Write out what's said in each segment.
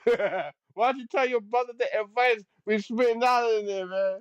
Why don't you tell your brother the advice we spent out in there, man?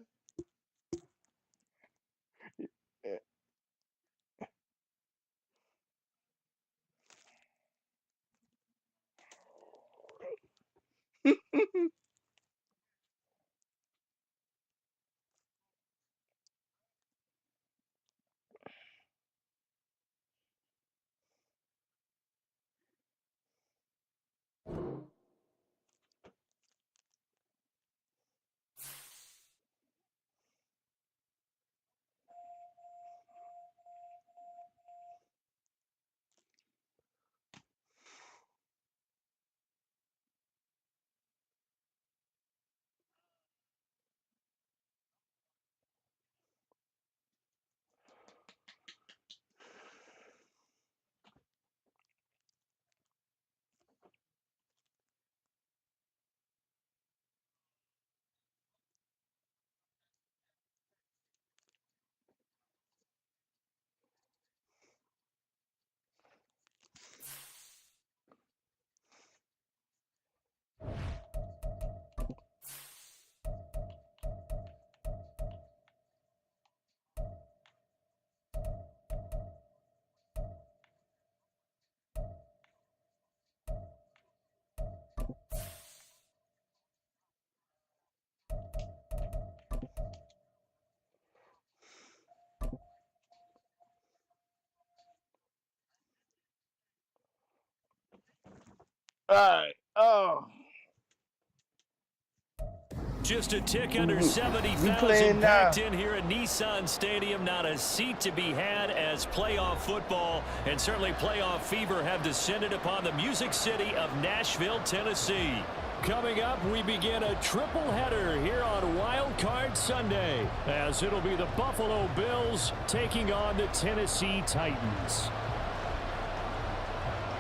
All right. Oh, Just a tick under we 70,000 playing packed now. in here at Nissan Stadium. Not a seat to be had as playoff football and certainly playoff fever have descended upon the Music City of Nashville, Tennessee. Coming up, we begin a triple header here on Wild Card Sunday, as it'll be the Buffalo Bills taking on the Tennessee Titans.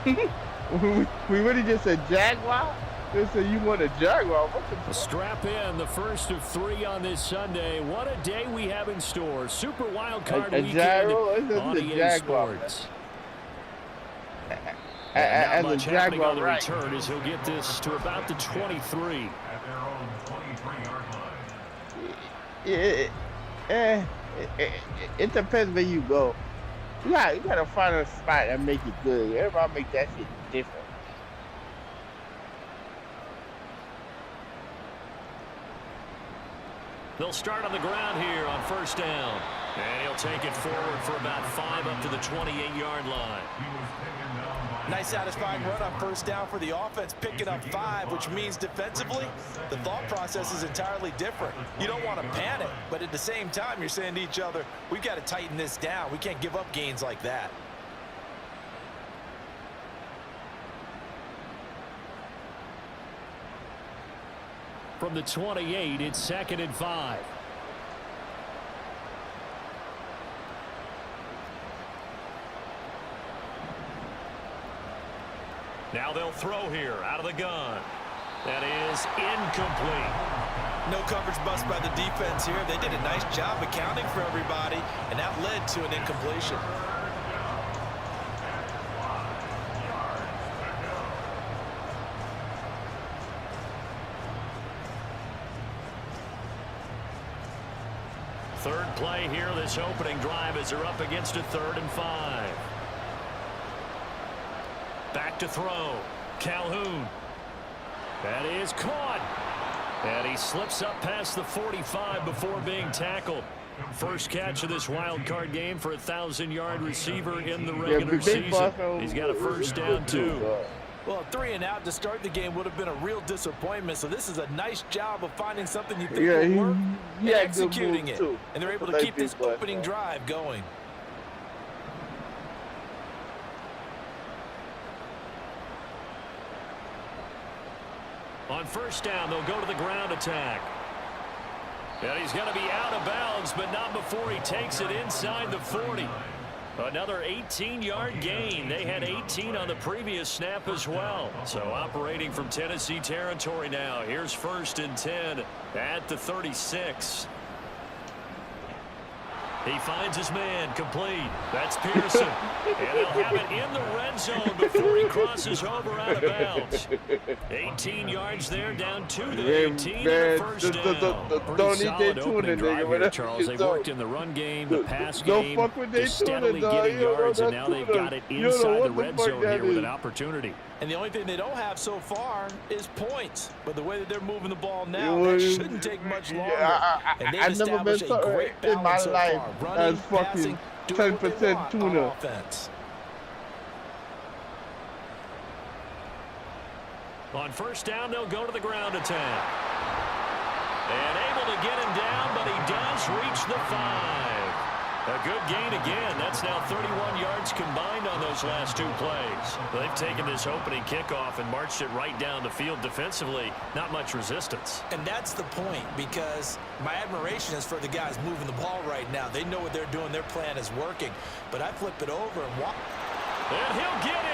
We really just said Jaguar. They said you want a Jaguar. What's the Strap in, the first of 3 on this Sunday. What a day we have in store. Super Wild Card a weekend Jaguar? It's on a EA Jaguar. Sports. As Not a much happening Jaguar, on the right? return as he'll get this to about the 23. At their own 23-yard line. It depends where you go. You gotta find a spot and make it good. Everybody make that shit different. They'll start on the ground here on first down. And he'll take it forward for about 5 up to the 28-yard line. Nice satisfying run on first down for the offense, picking up 5, which means defensively, the thought process is entirely different. You don't want to panic, but at the same time, you're saying to each other, we've got to tighten this down. We can't give up gains like that. From the 28, it's 2nd and 5. Now they'll throw here out of the gun. That is incomplete. No coverage bust by the defense here. They did a nice job accounting for everybody, and that led to an incompletion. Third play here, this opening drive as they're up against a 3rd and 5. Back to throw. Calhoun. That is caught. And he slips up past the 45 before being tackled. First catch of this wild card game for a 1,000-yard receiver in the regular season. He's got a first down, too. Well, 3 and out to start the game would have been a real disappointment. So this is a nice job of finding something you think will work and executing it. And they're able to keep this opening drive going. On first down, they'll go to the ground attack. And he's going to be out of bounds, but not before he takes it inside the 40. Another 18-yard gain. They had 18 on the previous snap as well. So operating from Tennessee territory now. Here's 1st and 10 at the 36. He finds his man, complete. That's Pearson. And they'll have it in the red zone before he crosses over out of bounds. 18 yards there, down to the 18 in the first down. Pretty solid opening drive here, Charles. They worked in the run game, the pass game, just steadily getting yards, and now they've got it inside the red zone here with an opportunity. And the only thing they don't have so far is points. But the way that they're moving the ball now, that shouldn't take much longer. And they've established a great balance so far. Running, passing, 10% tuna. Offense. On first down, they'll go to the ground attack. And able to get him down, but he does reach the 5. A good gain again. That's now 31 yards combined on those last 2 plays. They've taken this opening kickoff and marched it right down the field defensively. Not much resistance. And that's the point, because my admiration is for the guys moving the ball right now. They know what they're doing. Their plan is working. But I flip it over and walk. And he'll get in.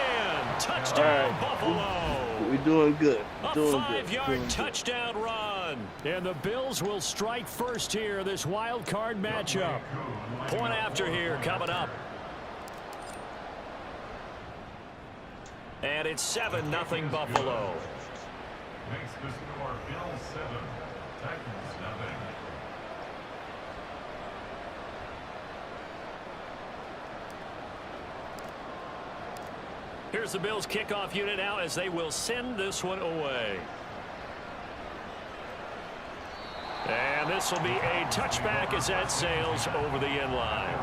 Touchdown, right. Buffalo. We're doing good. A 5-yard touchdown run. And the Bills will strike first here, this wild card matchup. Point after here coming up. And it's 7-0 Buffalo. Makes the score Bills 7, Titans 0. Here's the Bills kickoff unit now as they will send this one away. And this will be a touchback as that sails over the end line.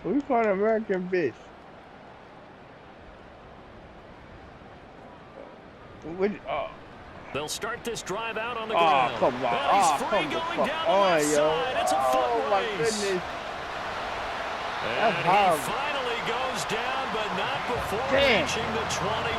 We call it American bitch. They'll start this drive out on the ground. Come on. He's free going down the left side. It's a foot my race. goodness. And he finally goes down, but not before reaching the 21.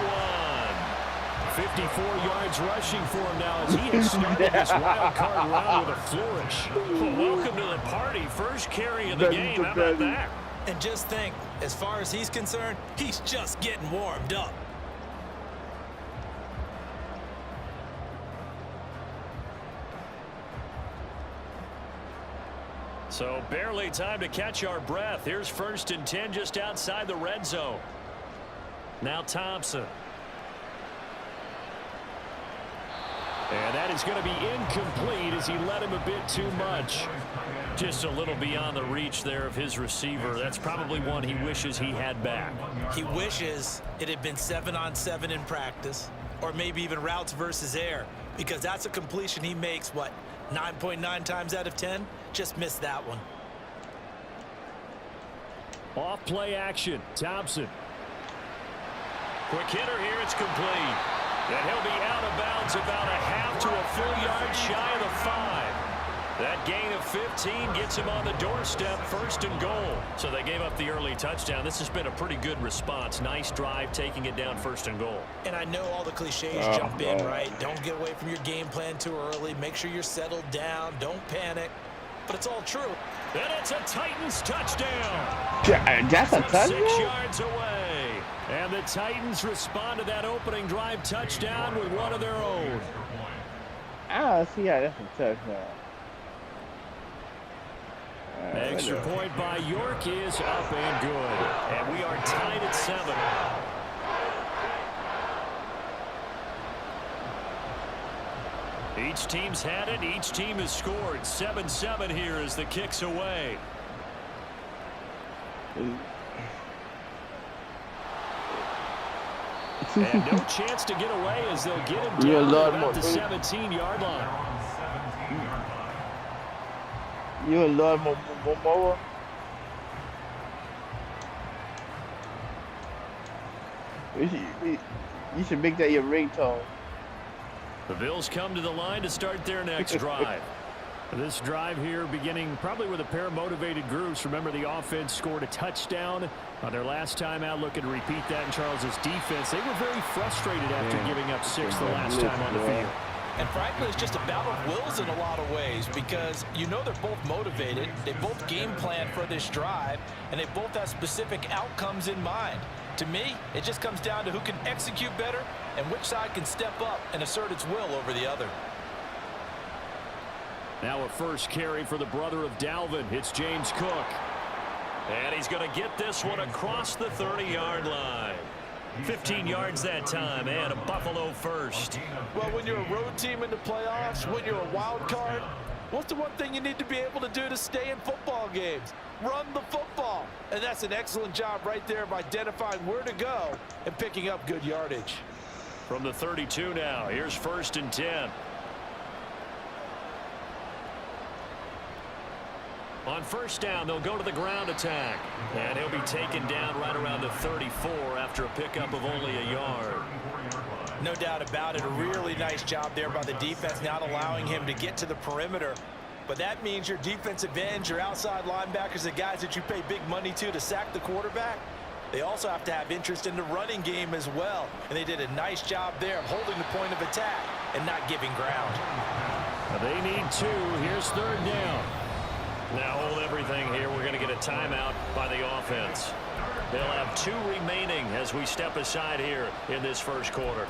54 yards rushing for him now as he has started this wild card round with a flourish. Well, welcome to the party. First carry of the game. How about that? And just think, as far as he's concerned, he's just getting warmed up. So barely time to catch our breath. Here's 1st and 10 just outside the red zone. Now Thompson. And that is going to be incomplete as he led him a bit too much. Just a little beyond the reach there of his receiver. That's probably one he wishes he had back. He wishes it had been 7-on-7 in practice, or maybe even routes versus air, because that's a completion he makes, what, 9.9 times out of 10? Just missed that one. Off play action. Thompson. Quick hitter here. It's complete. And he'll be out of bounds about a half to a full yard shy of the 5. That gain of 15 gets him on the doorstep, 1st and goal. So they gave up the early touchdown. This has been a pretty good response. Nice drive, taking it down 1st and goal. And I know all the cliches jump in, right? Don't get away from your game plan too early. Make sure you're settled down. Don't panic. But it's all true. And it's a Titans touchdown. That's a touchdown? 6 yards away. And the Titans respond to that opening drive touchdown with one of their own. I see how that's a touchdown. Extra point by York is up and good. And we are tied at 7. Each team's had it. Each team has scored. 7-7 here as the kick's away. And no chance to get away as they'll get him down about the 17-yard line. You and Lord Momoa? You should make that your ringtone. The Bills come to the line to start their next drive. This drive here beginning probably with a pair of motivated groups. Remember, the offense scored a touchdown on their last time out. Looking to repeat that in Charles's defense. They were very frustrated after giving up 6 the last time on the field. And frankly, it's just a battle of wills in a lot of ways because you know they're both motivated. They both game plan for this drive, and they both have specific outcomes in mind. To me, it just comes down to who can execute better and which side can step up and assert its will over the other. Now a first carry for the brother of Dalvin. It's James Cook. And he's going to get this one across the 30-yard line. 15 yards that time, and a Buffalo first. Well, when you're a road team in the playoffs, when you're a wild card, what's the one thing you need to be able to do to stay in football games? Run the football. And that's an excellent job right there of identifying where to go and picking up good yardage. From the 32 now, here's 1st and 10. On first down, they'll go to the ground attack. And he'll be taken down right around the 34 after a pickup of only a yard. No doubt about it. A really nice job there by the defense, not allowing him to get to the perimeter. But that means your defensive ends, your outside linebackers, the guys that you pay big money to sack the quarterback, they also have to have interest in the running game as well. And they did a nice job there of holding the point of attack and not giving ground. They need 2. Here's 3rd down. Now hold everything here. We're going to get a timeout by the offense. They'll have 2 remaining as we step aside here in this first quarter.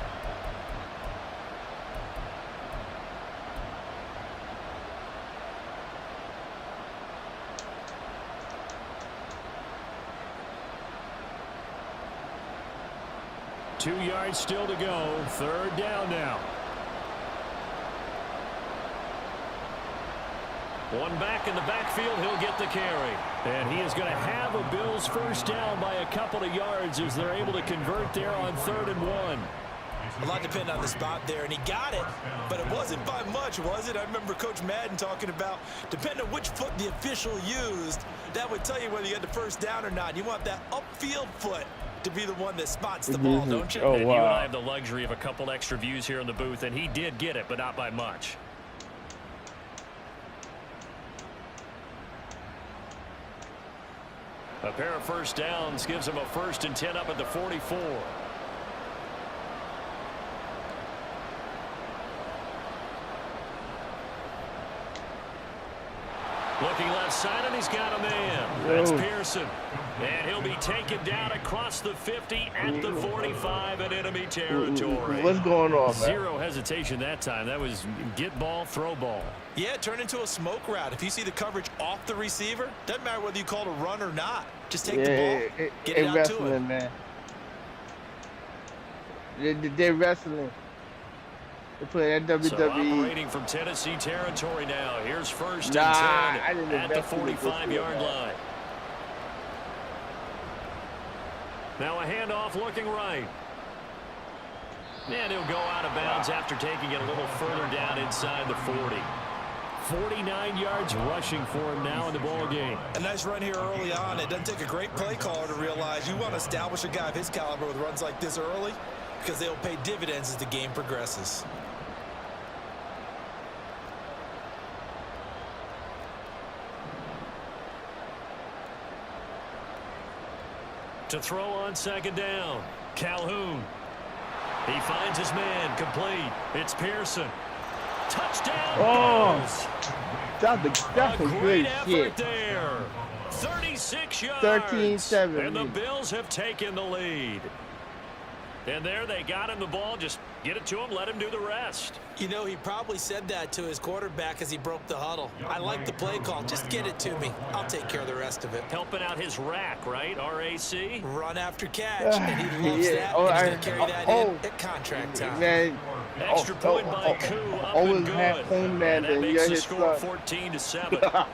Two yards still to go. 3rd down now. One back in the backfield, he'll get the carry. And he is going to have a Bills first down by a couple of yards as they're able to convert there on 3rd and 1. A lot depended on the spot there, and he got it, but it wasn't by much, was it? I remember Coach Madden talking about, depending on which foot the official used, that would tell you whether you had the first down or not. You want that upfield foot to be the one that spots the ball, don't you? Oh, and wow. you and I have the luxury of a couple extra views here in the booth, and he did get it, but not by much. A pair of first downs gives him a 1st and 10 up at the 44. Looking left side, and he's got a man. That's Pearson. And he'll be taken down across the 50 at the 45 in enemy territory. What's going on, man? Zero hesitation that time. That was get ball, throw ball. Yeah, turn into a smoke route. If you see the coverage off the receiver, doesn't matter whether you call it a run or not. Just take the ball, get it out to him. Man. They're wrestling. They're playing that WWE. So operating from Tennessee territory now. Here's 1st and 10 at the 45-yard line. Now a handoff looking right. And he'll go out of bounds after taking it a little further down inside the 40. 49 yards rushing for him now in the ball game. A nice run here early on. It doesn't take a great play caller to realize you want to establish a guy of his caliber with runs like this early because they'll pay dividends as the game progresses. To throw on 2nd down. Calhoun. He finds his man. Complete. It's Pearson. Touchdown. Oh, that's a great good effort shit. there. 36 yards. 13-7. And the Bills have taken the lead. And there they got him the ball. Just get it to him. Let him do the rest. You know, he probably said that to his quarterback as he broke the huddle. I like the play call. Just get it to me. I'll take care of the rest of it. Helping out his rack, right? RAC. Run after catch. And he loves that. Oh, and he's going to carry that in at contract time. Man, Extra point by Koo, up and good. Home man, and that makes the his score son. 14-7.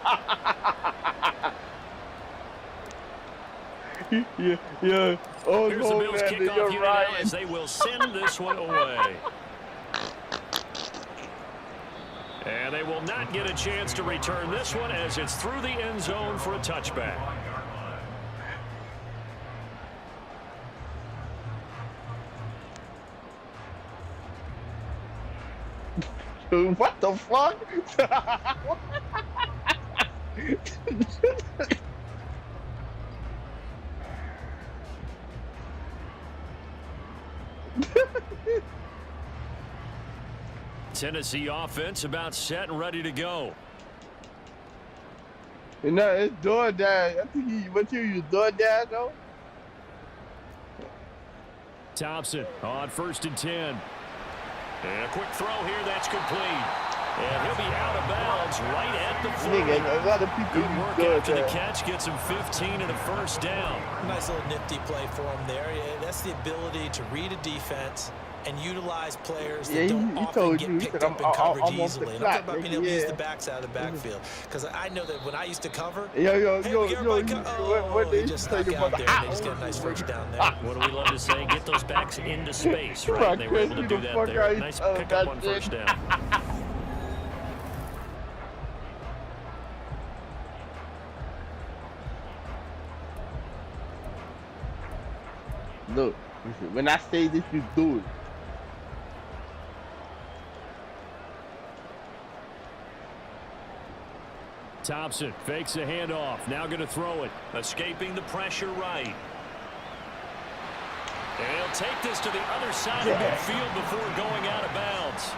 yeah. Oh, Here's the no, Bills man, kickoff you're unit right. now as they will send this one away. And they will not get a chance to return this one as it's through the end zone for a touchback. What the fuck? Tennessee offense about set and ready to go. You know, it's DoorDash. I think what you use DoorDash though? Thompson on 1st and 10. And a quick throw here, that's complete. And he'll be out of bounds right at the 40. Nigga, a lot of people Good work after the catch, gets him 15 and a first down. Nice little nifty play for him there. Yeah, that's the ability to read a defense and utilize players that don't often get picked up in coverage easily. And I'm talking about being able to use the backs out of the backfield. Because I know that when I used to cover, he just snuck out there and they just get a nice first down there. What do we love to say? Get those backs into space, right? And they were able to do that there. Nice pickup on first down. Look, when I say this, you do it. Thompson fakes a handoff. Now going to throw it. Escaping the pressure right. And he'll take this to the other side of midfield before going out of bounds.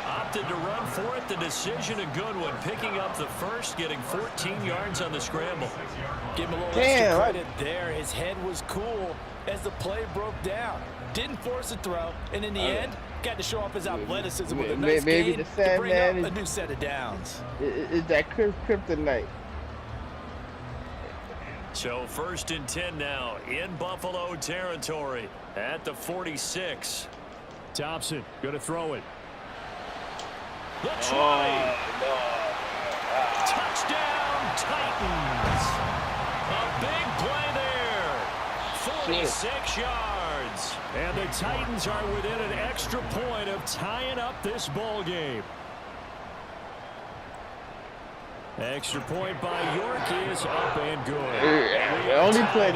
Opted to run for it. The decision a good one. Picking up the first, getting 14 yards on the scramble. Give him a little extra credit there. His head was cool as the play broke down. Didn't force a throw, and in the end, got to show off his athleticism with a nice gain to bring up a new set of downs. It's that kryptonite. So 1st and 10 now in Buffalo territory at the 46. Thompson going to throw it. The try. Touchdown Titans. A big play there. 46 yards. And the Titans are within an extra point of tying up this ball game. Extra point by York is up and good.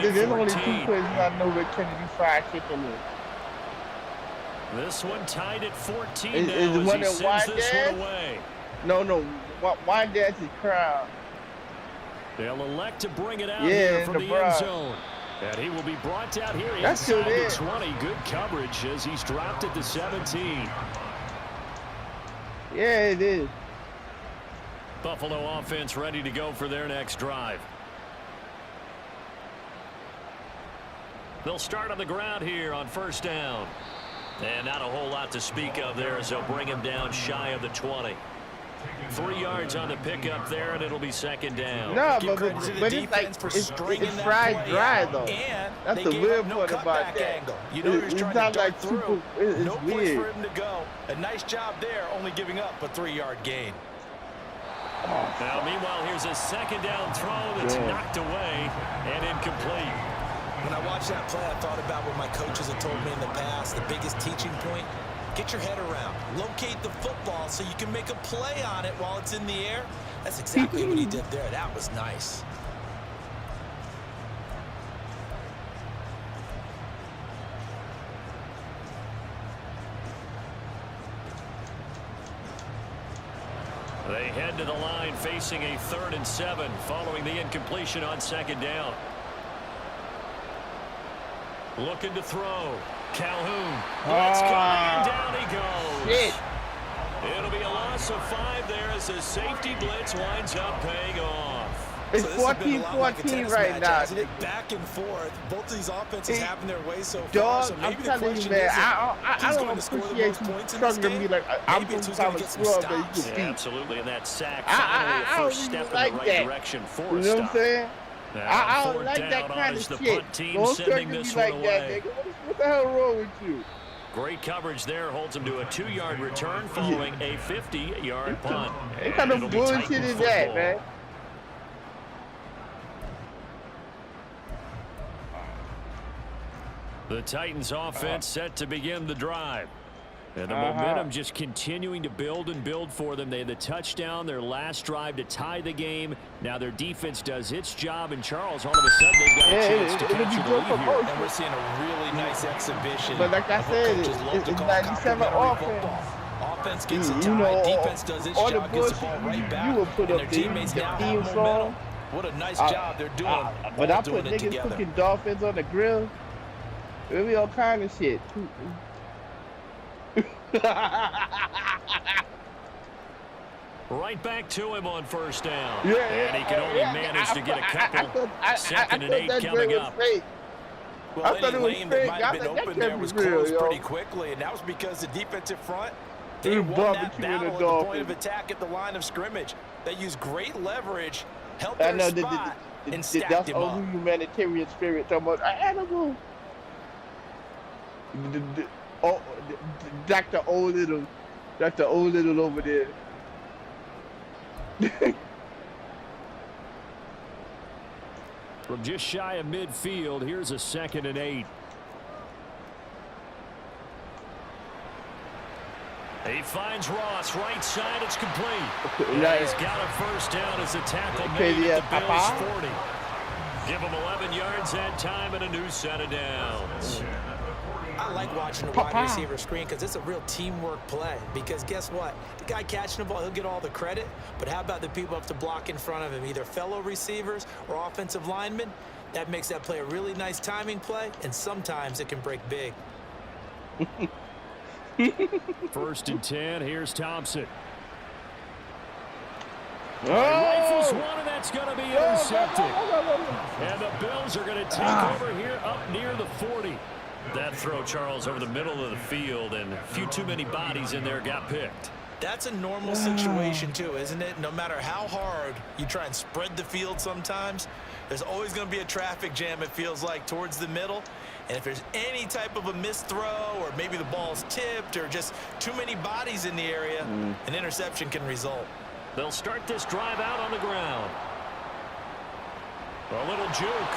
There's only 2 plays I know where Kennedy Fried Chicken is. This one tied at 14 is now the as one he that sends this one away. No, Wine Dash is crowd. They'll elect to bring it out here from the end zone. And he will be brought down here inside the 20. Good coverage as he's dropped at the 17. Yeah, it is. Buffalo offense ready to go for their next drive. They'll start on the ground here on 1st down. And not a whole lot to speak of there as they'll bring him down shy of the 20. 3 yards on the pickup there, and it'll be 2nd down. No, but it's like it's fried dry though. That's the weird part about that. You know he's trying to dart through. It's no place for him to go. A nice job there, only giving up a 3-yard gain. Now, meanwhile, here's a 2nd down throw that's knocked away and incomplete. When I watched that play, I thought about what my coaches have told me in the past. The biggest teaching point, get your head around. Locate the football so you can make a play on it while it's in the air. That's exactly what he did there. That was nice. They head to the line facing a 3rd and 7 following the incompletion on 2nd down. Looking to throw. Calhoun. Let's go. And down he goes. Shit. It'll be a loss of 5 there as the safety blitz winds up paying off. It's 14-14 right now. Back and forth. Both of these offenses having their way so far. Dog, So I'm telling you, man, I don't appreciate you struggling to be like, I'm going to have a club that you can beat. Absolutely, and that sack finally a first step in the right direction for a stop. You know what I'm saying? I don't like that kind of shit. Don't struggle to be like that, nigga. What the hell wrong with you? Great coverage there. Holds him to a 2-yard return following a 50-yard punt. What kind of bullshit is that, man? The Titans offense set to begin the drive. And the momentum just continuing to build and build for them. They had the touchdown, their last drive to tie the game. Now their defense does its job, and Charles, all of a sudden, they've got a chance to capture the lead here. And we're seeing a really nice exhibition. But like I said, it's 97 offense. offense gets it You know, tied. Defense does its all the job, gets the bullshit ball right back. you would put and up their there, teammates the now theme have song. momentum. What a nice job they're doing. But all I put doing it niggas together. cooking dolphins on the grill. There be all kind of shit. Right back to him on first down. Yeah, and he can only manage to get a couple. Second and 8 coming up. Fake. Well, I thought any it was lane fake. that might have I been thought that open there can't was be real, closed yo. pretty quickly, and that was because the defensive front, they He won that barbecuing battle the at the point of Dolphins. attack at the line of scrimmage. They used great leverage, held I their know spot, and stacked that's him all up. humanitarian spirit talking about animal. Oh, Dr. Olittle over there. From just shy of midfield, here's a 2nd and 8. He finds Ross, right side, it's complete. And he's got a first down as a tackle made at the Bills' 40. Give him 11 yards that time and a new set of downs. I like watching the wide receiver screen because it's a real teamwork play. Because guess what? The guy catching the ball, he'll get all the credit. But how about the people up to block in front of him, either fellow receivers or offensive linemen? That makes that play a really nice timing play, and sometimes it can break big. 1st and 10, here's Thompson. Oh! Rifles one, and that's going to be intercepted. And the Bills are going to take over here up near the 40. That throw, Charles, over the middle of the field, and a few too many bodies in there got picked. That's a normal situation, too, isn't it? No matter how hard you try and spread the field sometimes, there's always going to be a traffic jam, it feels like, towards the middle. And if there's any type of a missed throw or maybe the ball's tipped or just too many bodies in the area, an interception can result. They'll start this drive out on the ground. A little juke.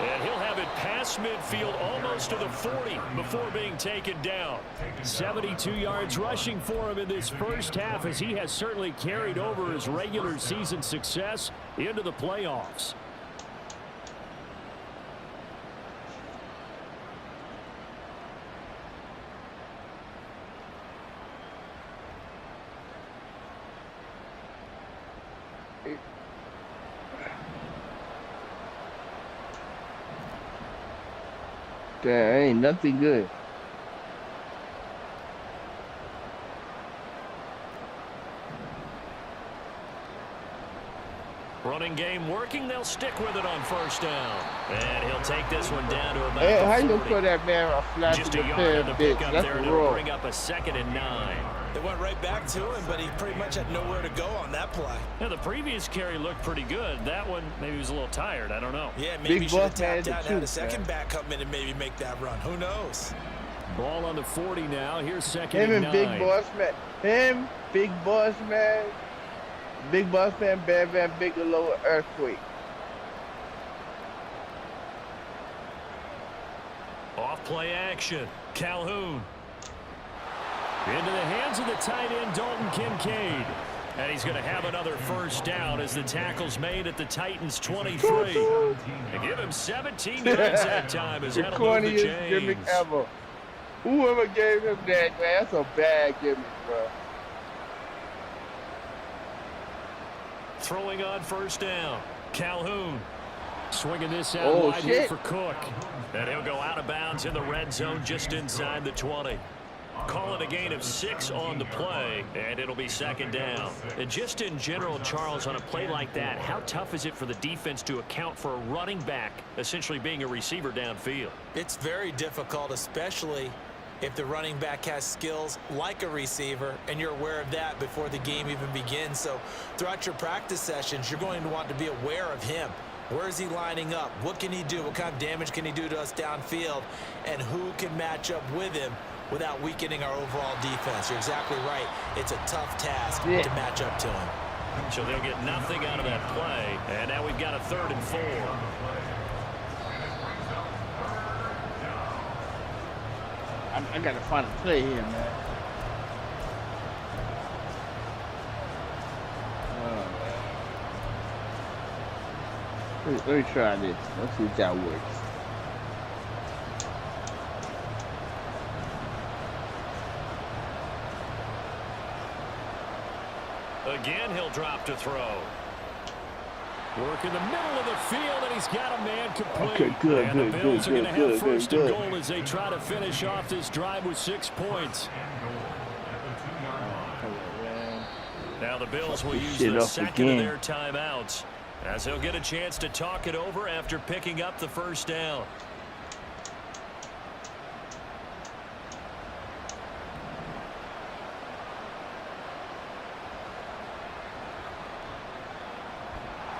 And he'll have it past midfield almost to the 40 before being taken down. 72 yards rushing for him in this first half, as he has certainly carried over his regular season success into the playoffs. That ain't nothing good. Running game working. They'll stick with it on first down. And he'll take this one down to about Hey, the how you 40. gonna put that man a flash Just in a the yard pair, to pick bitch? up That's there, the and it'll rule. bring up a 2nd and 9. They went right back to him, but he pretty much had nowhere to go on that play. Yeah, the previous carry looked pretty good. That one, maybe he was a little tired. I don't know. Yeah, maybe he should have tapped out and had a man. second back come in and maybe make that run. Who knows? Ball on the 40 now. Here's 2nd Him and and 9. Big Boss Man. Him, Big Boss Man. Big Boss Man, Bam Bam Bigelow, Earthquake. Off play action. Calhoun. Into the hands of the tight end, Dalton Kincaid. And he's going to have another first down as the tackle's made at the Titans' 23. And give him 17 yards that time as The that'll move the corniest gimmick chains. ever. Whoever gave him that, man, that's a bad gimmick, bro. Throwing on first down. Calhoun. Swinging this out Oh, wide shit. here for Cook. And he'll go out of bounds in the red zone just inside the 20. Call it a gain of 6 on the play, and it'll be 2nd down. And just in general, Charles, on a play like that, how tough is it for the defense to account for a running back essentially being a receiver downfield? It's very difficult, especially if the running back has skills like a receiver, and you're aware of that before the game even begins. So throughout your practice sessions, you're going to want to be aware of him. Where is he lining up? What can he do? What kind of damage can he do to us downfield? And who can match up with him without weakening our overall defense? You're exactly right. It's a tough task to match up to him. So they'll get nothing out of that play. And now we've got a 3rd and 4. I gotta find a play here, man. Let me try this. Let's see if that works. Again, he'll drop to throw. Work in the middle of the field, and he's got a man complete. Okay, good, and the Bills are going to have first and good. goal as they try to finish off this drive with 6 points. Now the Bills will use the second of their timeouts as they'll get a chance to talk it over after picking up the first down.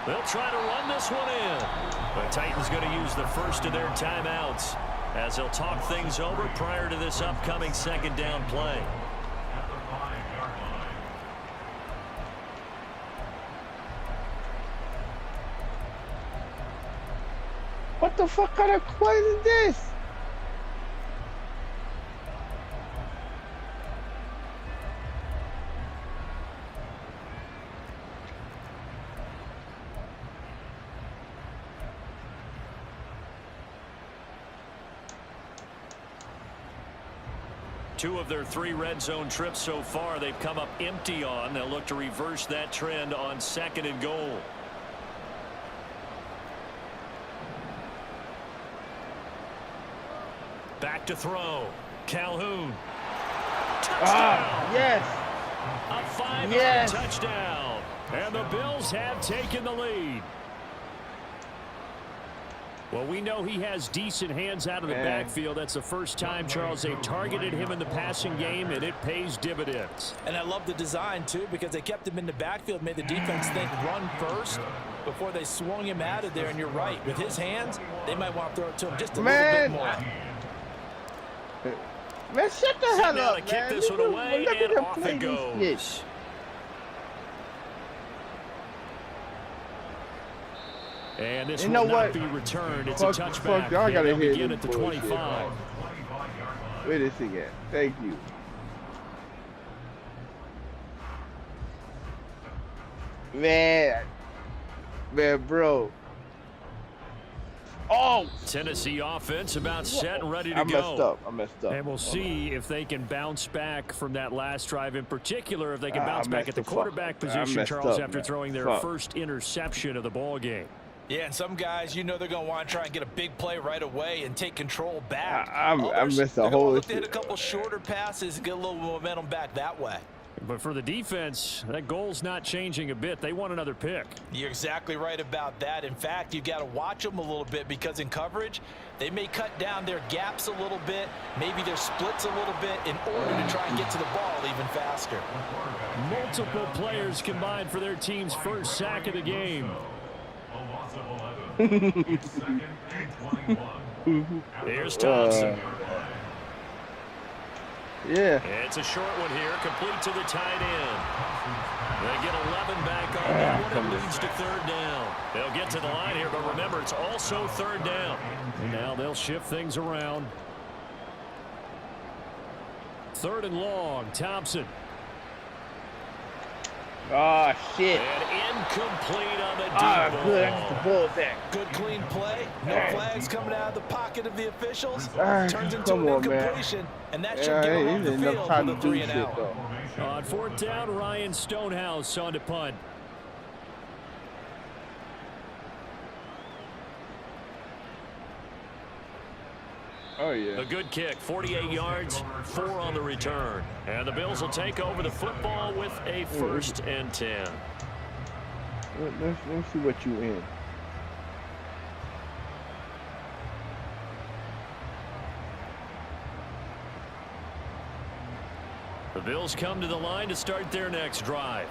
They'll try to run this one in. The Titans going to use the first of their timeouts as they'll talk things over prior to this upcoming second down play. What the fuck kind of play is this? Two of their 3 red zone trips so far they've come up empty on. They'll look to reverse that trend on second and goal. Back to throw. Calhoun. Touchdown. Yes. A 5-yard touchdown. And the Bills have taken the lead. Well, we know he has decent hands out of the backfield. That's the first time, Charles, they've targeted him in the passing game, and it pays dividends. And I love the design, too, because they kept him in the backfield, made the defense think run first before they swung him out of there. And you're right. With his hands, they might want to throw it to him just a little bit more. Man, shut the hell up, man. Kick this one away, and off it goes. And this will not be returned. It's a touchback. Y'all gotta hear begin at the 25. Wait a second. Thank you. Man, bro. Oh! Tennessee offense about set and ready to go. I messed up. And we'll see if they can bounce back from that last drive. In particular, if they can bounce back at the quarterback position, Charles, after throwing their first interception of the ball game. Yeah, and some guys, you know, they're going to want to try and get a big play right away and take control back. I missed the whole shit. Hit a couple shorter passes and get a little momentum back that way. But for the defense, that goal's not changing a bit. They want another pick. You're exactly right about that. In fact, you've got to watch them a little bit because in coverage, they may cut down their gaps a little bit, maybe their splits a little bit in order to try and get to the ball even faster. Multiple players combined for their team's first sack of the game. Here's Thompson. Yeah. It's a short one here, complete to the tight end. They get 11 back on that one. It leads to third down. They'll get to the line here, but remember, it's also third down. And now they'll shift things around. Third and long, Thompson. Oh, shit. And incomplete on the deep ball. Good. That's the ball back. Good, clean play. No flags coming out of the pocket of the officials. Turns into an incompletion, and that should get him off the field with a 3 and out. On fourth down, Ryan Stonehouse on to punt. Oh, yeah. A good kick, 48 yards, 4 on the return. And the Bills will take over the football with a 1st and 10. Let's see what you in. The Bills come to the line to start their next drive.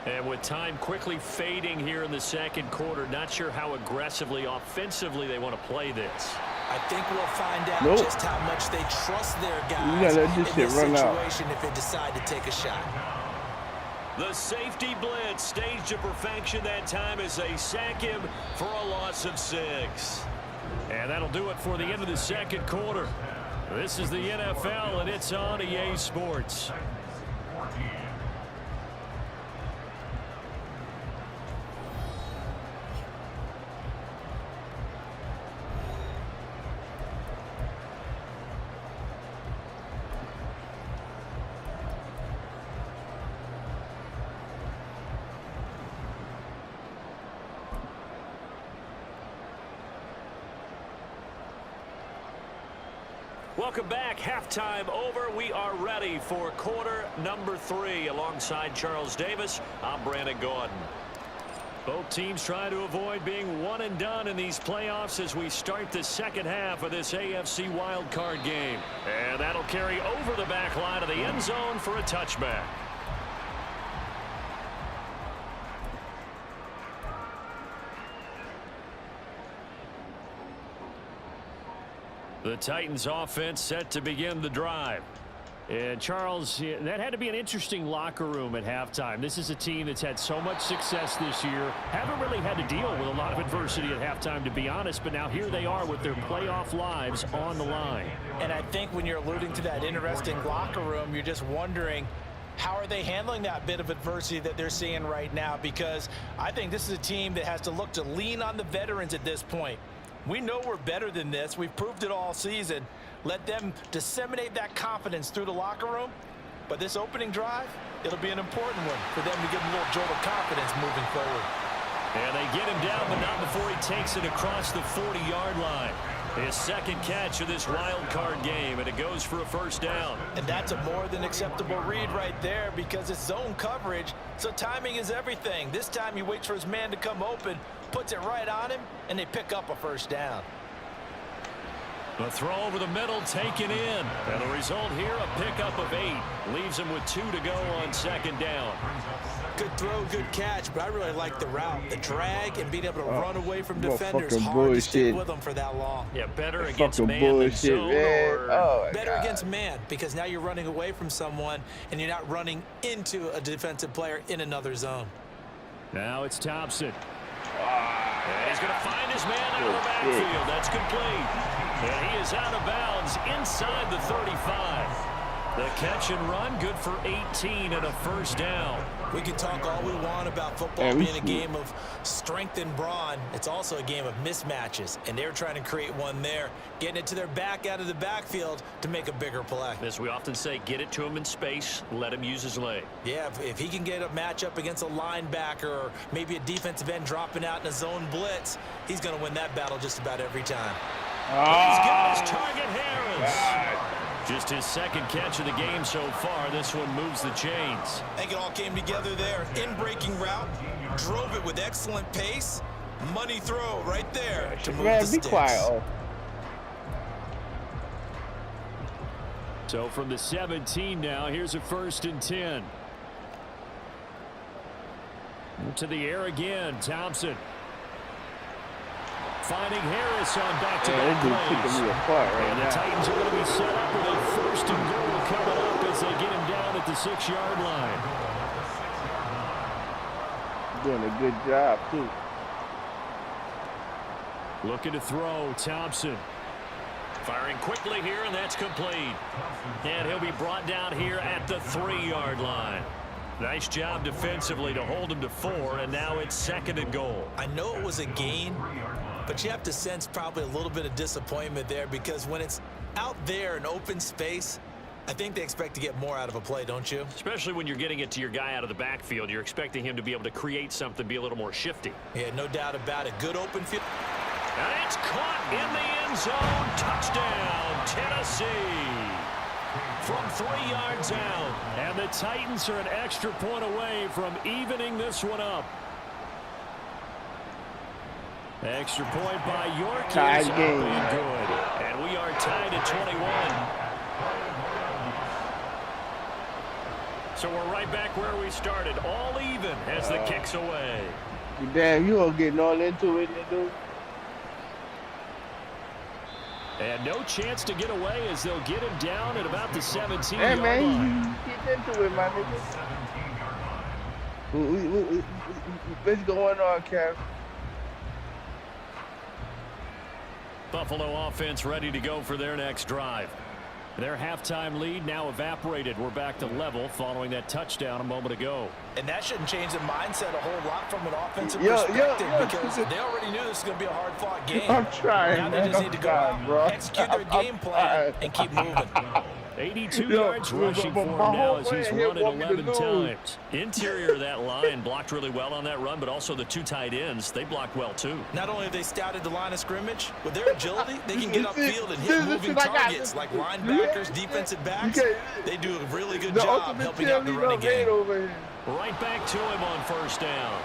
And with time quickly fading here in the second quarter, not sure how aggressively, offensively they want to play this. I think we'll find out just how much they trust their guys in this situation if they decide to take a shot. The safety blitz staged to perfection that time as they sack him for a loss of 6. And that'll do it for the end of the second quarter. This is the NFL, and it's on EA Sports. Welcome back. Halftime over. We are ready for quarter number 3. Alongside Charles Davis, I'm Brandon Gordon. Both teams trying to avoid being one and done in these playoffs as we start the second half of this AFC wildcard game. And that'll carry over the back line of the end zone for a touchback. The Titans offense set to begin the drive. And Charles, that had to be an interesting locker room at halftime. This is a team that's had so much success this year. Haven't really had to deal with a lot of adversity at halftime, to be honest. But now here they are with their playoff lives on the line. And I think when you're alluding to that interesting locker room, you're just wondering, how are they handling that bit of adversity that they're seeing right now? Because I think this is a team that has to look to lean on the veterans at this point. We know we're better than this. We've proved it all season. Let them disseminate that confidence through the locker room. But this opening drive, it'll be an important one for them to give them a little jolt of confidence moving forward. And they get him down, but not before he takes it across the 40-yard line. His second catch of this wild card game, and it goes for a first down. And that's a more than acceptable read right there because it's zone coverage, so timing is everything. This time he waits for his man to come open, puts it right on him, and they pick up a first down. The throw over the middle taken in. And the result here, a pickup of 8. Leaves him with 2 to go on second down. Good throw, good catch, but I really like the route. The drag and being able to run away from defenders. Fucking Hard bullshit. to stick with them for that long. Yeah, better That's against fucking man than bullshit, zone. man. Or Oh, my Better God. against man, because now you're running away from someone and you're not running into a defensive player in another zone. Now it's Thompson. And he's going to find his man out of the backfield. That's complete. And he is out of bounds inside the 35. The catch and run, good for 18 and a first down. We can talk all we want about football being a game of strength and brawn. It's also a game of mismatches, and they're trying to create one there, getting it to their back out of the backfield to make a bigger play. As we often say, get it to him in space, let him use his leg. Yeah, if he can get a matchup against a linebacker or maybe a defensive end dropping out in a zone blitz, he's going to win that battle just about every time. He's got his target, Harris. Just his second catch of the game so far. This one moves the chains. I think it all came together there. In-breaking route, drove it with excellent pace. Money throw right there to move the sticks. Be quiet. So from the 17 now, here's a 1st and 10. To the air again, Thompson. Finding Harris on back-to-back plays. And the Titans are going to be set up with a 1st and goal coming up as they get him down at the 6-yard line. Doing a good job, too. Looking to throw, Thompson. Firing quickly here, and that's complete. And he'll be brought down here at the 3-yard line. Nice job defensively to hold him to 4, and now it's 2nd and goal. I know it was a gain, but you have to sense probably a little bit of disappointment there because when it's out there in open space, I think they expect to get more out of a play, don't you? Especially when you're getting it to your guy out of the backfield. You're expecting him to be able to create something, be a little more shifty. Yeah, no doubt about it. Good open field. And it's caught in the end zone. Touchdown, Tennessee. From 3 yards out. And the Titans are an extra point away from evening this one up. Extra point by York. Tied is up game. and good. And we are tied at 21. So we're right back where we started. All even as the kick's away. Damn, you all getting all into it, dude. And no chance to get away as they'll get him down at about the 17-yard Hey, man, line. you get into it, my nigga. What's going on, Kev? Buffalo offense ready to go for their next drive. Their halftime lead now evaporated. We're back to level following that touchdown a moment ago. And that shouldn't change the mindset a whole lot from an offensive perspective because they already knew this was going to be a hard-fought game. I'm trying, Now man. they just need to go out, bro. execute their game plan, and keep moving. 82 yards rushing for him now as he's run it 11 times. Interior of that line blocked really well on that run, but also the two tight ends, they blocked well too. Not only have they scouted the line of scrimmage, with their agility, they can get upfield and hit moving targets like linebackers, defensive backs. They do a really good job helping out the running game. Right back to him on first down.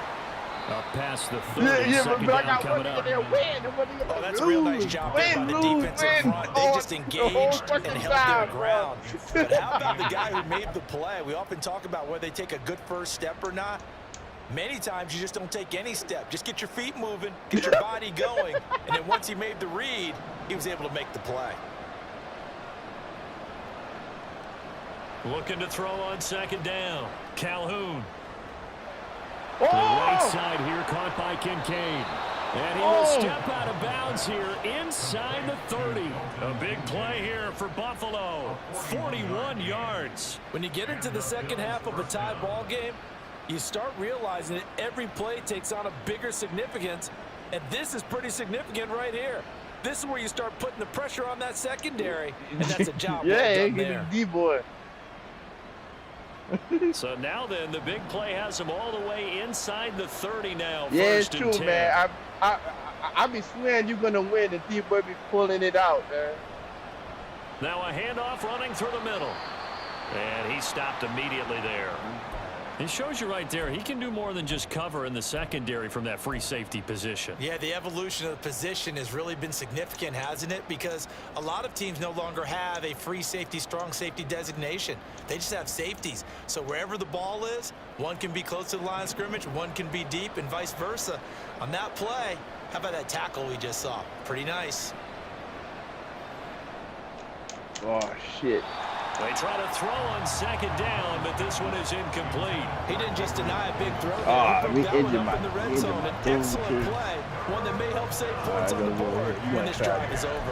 Up past the 30, second down coming up. Oh, that's a real nice job there by the defensive front. They just engaged and held their ground. But how about the guy who made the play? We often talk about whether they take a good first step or not. Many times you just don't take any step. Just get your feet moving, get your body going, and then once he made the read, he was able to make the play. Looking to throw on second down. Calhoun. The right side here caught by Kincaid. And he will step out of bounds here inside the 30. A big play here for Buffalo. 41 yards. When you get into the second half of a tie ball game, you start realizing that every play takes on a bigger significance. And this is pretty significant right here. This is where you start putting the pressure on that secondary. And that's a job well done there. D-boy. So now then, the big play has him all the way inside the 30 now. Yeah, it's first true, and 10. man. I be swearing you're gonna win, and D-boy be pulling it out, man. Now a handoff running through the middle, and he stopped immediately there. It shows you right there, he can do more than just cover in the secondary from that free safety position. Yeah, the evolution of the position has really been significant, hasn't it? Because a lot of teams no longer have a free safety, strong safety designation. They just have safeties. So wherever the ball is, one can be close to the line of scrimmage, one can be deep, and vice versa. On that play, how about that tackle we just saw? Pretty nice. Oh, shit. They try to throw on second down, but this one is incomplete. He didn't just deny a big throw. We He broke that injured one up in the red zone. An excellent too. play. One that may help save points on the board when this drive is over.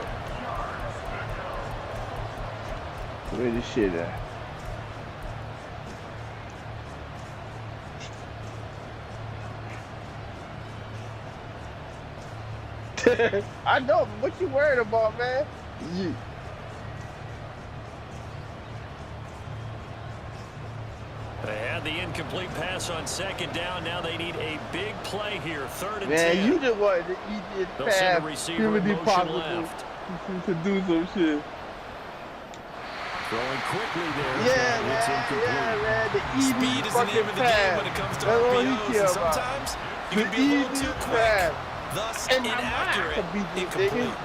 Where this shit at? I know, but what you worried about, man? They had the incomplete pass on second down. Now they need a big play here. Third and 10. Man, you just wanted the easiest They'll send a pass receiver in motion possible left. to do some shit. Throwing quickly there. Yeah, It's man. incomplete. Yeah, man. The easy Speed is the name of the game when it comes to That's all you RPOs. care And about. sometimes you The can be a little easy too quick. pass. Thus, And I'm inaccurate, not beat you, incomplete. nigga.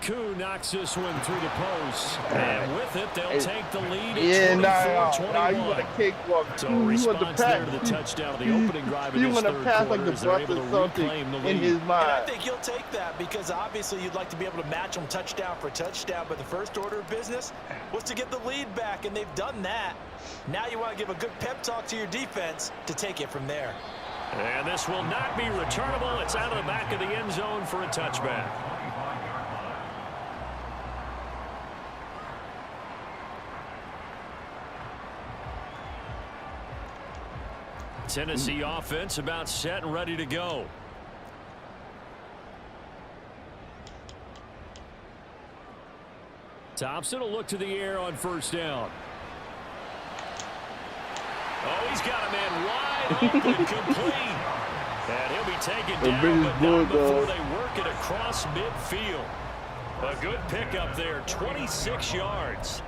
Koo knocks this one through the post. And with it, they'll take the lead Yeah, at 24-21. nah, you want a cakewalk. So You want the response there to pass. the touchdown of the opening drive in You this want to third pass like quarter the as they're bus able to or something reclaim the in lead. his And I mind. think you'll take that because obviously you'd like to be able to match them touchdown for touchdown, but the first order of business was to get the lead back, and they've done that. Now you want to give a good pep talk to your defense to take it from there. And this will not be returnable. It's out of the back of the end zone for a touchback. Tennessee offense about set and ready to go. Thompson will look to the air on first down. Oh, he's got a man wide open, complete. And he'll be taken down, but not before they work it across midfield. A good pickup there, 26 yards.